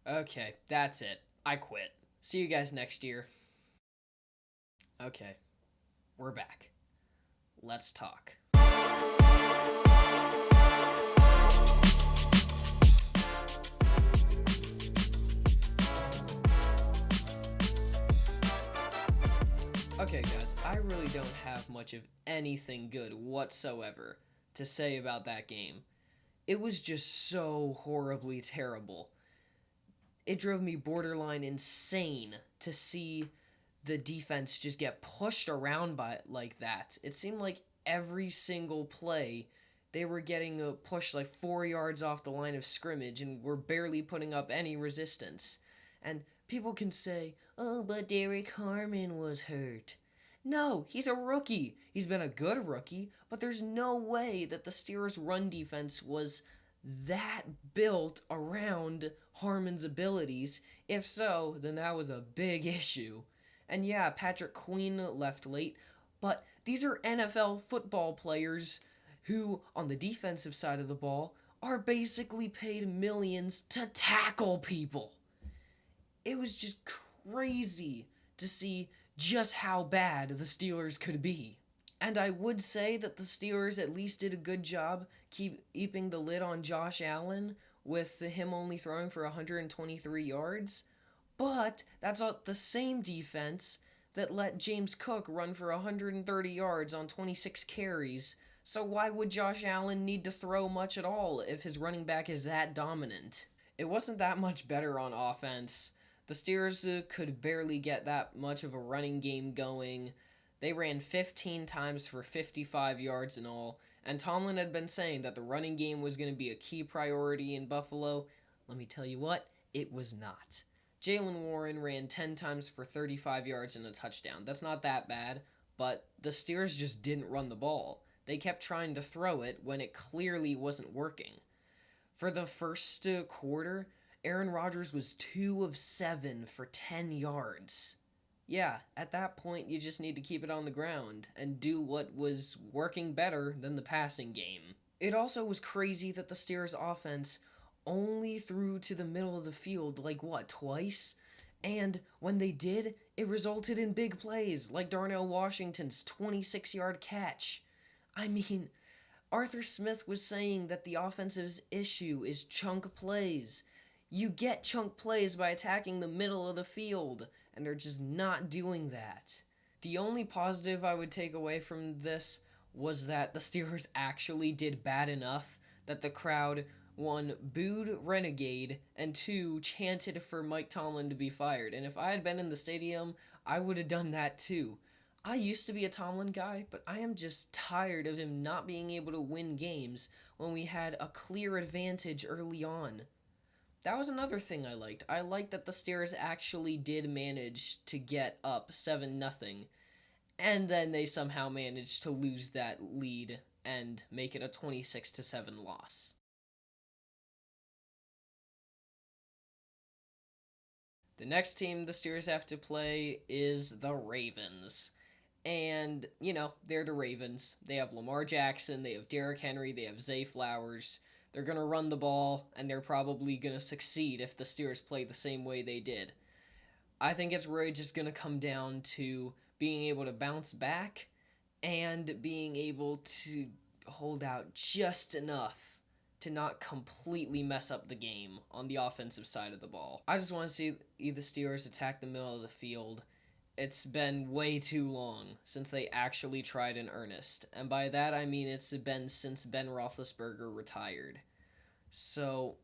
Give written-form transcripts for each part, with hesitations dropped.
Okay, that's it. I quit. See you guys next year. Okay, we're back. Let's talk. Okay, guys, I really don't have much of anything good whatsoever to say about that game. It was just so horribly terrible. It drove me borderline insane to see the defense just get pushed around by it like that. It seemed like every single play they were getting pushed like 4 yards off the line of scrimmage and were barely putting up any resistance. And people can say, "Oh, but Derek Harmon was hurt." No, he's a rookie. He's been a good rookie, but there's no way that the Steelers' run defense was that built around Harmon's abilities. If so, then that was a big issue. And yeah, Patrick Queen left late, but these are NFL football players who, on the defensive side of the ball, are basically paid millions to tackle people. It was just crazy to see just how bad the Steelers could be. And I would say that the Steelers at least did a good job keeping the lid on Josh Allen with him only throwing for 123 yards. But that's not the same defense that let James Cook run for 130 yards on 26 carries. So why would Josh Allen need to throw much at all if his running back is that dominant? It wasn't that much better on offense. The Steelers could barely get that much of a running game going. They ran 15 times for 55 yards in all, and Tomlin had been saying that the running game was going to be a key priority in Buffalo. Let me tell you what, it was not. Jaylen Warren ran 10 times for 35 yards and a touchdown. That's not that bad, but the Steelers just didn't run the ball. They kept trying to throw it when it clearly wasn't working. For the first quarter, Aaron Rodgers was 2 of 7 for 10 yards. Yeah, at that point, you just need to keep it on the ground and do what was working better than the passing game. It also was crazy that the Steelers offense only threw to the middle of the field like what, twice? And when they did, it resulted in big plays like Darnell Washington's 26-yard catch. I mean, Arthur Smith was saying that the offensive's issue is chunk plays. You get chunk plays by attacking the middle of the field, and they're just not doing that. The only positive I would take away from this was that the Steelers actually did bad enough that the crowd, one, booed Renegade, and two, chanted for Mike Tomlin to be fired. And if I had been in the stadium, I would have done that too. I used to be a Tomlin guy, but I am just tired of him not being able to win games when we had a clear advantage early on. That was another thing I liked. I liked that the Steelers actually did manage to get up 7-0, and then they somehow managed to lose that lead and make it a 26-7 loss. The next team the Steelers have to play is the Ravens. And, they're the Ravens. They have Lamar Jackson, they have Derrick Henry, they have Zay Flowers. They're going to run the ball, and they're probably going to succeed if the Steelers play the same way they did. I think it's really just going to come down to being able to bounce back and being able to hold out just enough to not completely mess up the game on the offensive side of the ball. I just want to see the Steelers attack the middle of the field. It's been way too long since they actually tried in earnest. And by that I mean it's been since Ben Roethlisberger retired. So,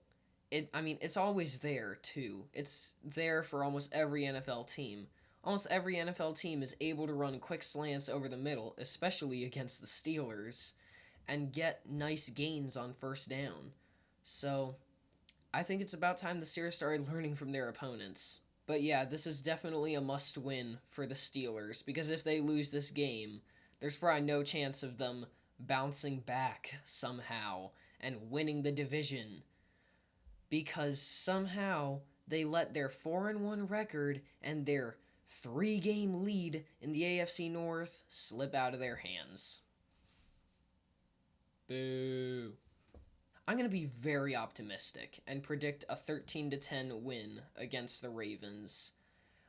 it's always there, too. It's there for almost every NFL team. Almost every NFL team is able to run quick slants over the middle, especially against the Steelers, and get nice gains on first down. So, I think it's about time the Steelers started learning from their opponents. But yeah, this is definitely a must-win for the Steelers, because if they lose this game, there's probably no chance of them bouncing back somehow and winning the division, because somehow they let their 4-1 record and their 3-game lead in the AFC North slip out of their hands. Boo. I'm going to be very optimistic and predict a 13-10 win against the Ravens.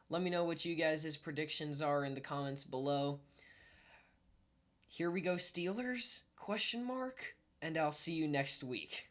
Let me know what you guys' predictions are in the comments below. Here we go, Steelers? Question mark? And I'll see you next week.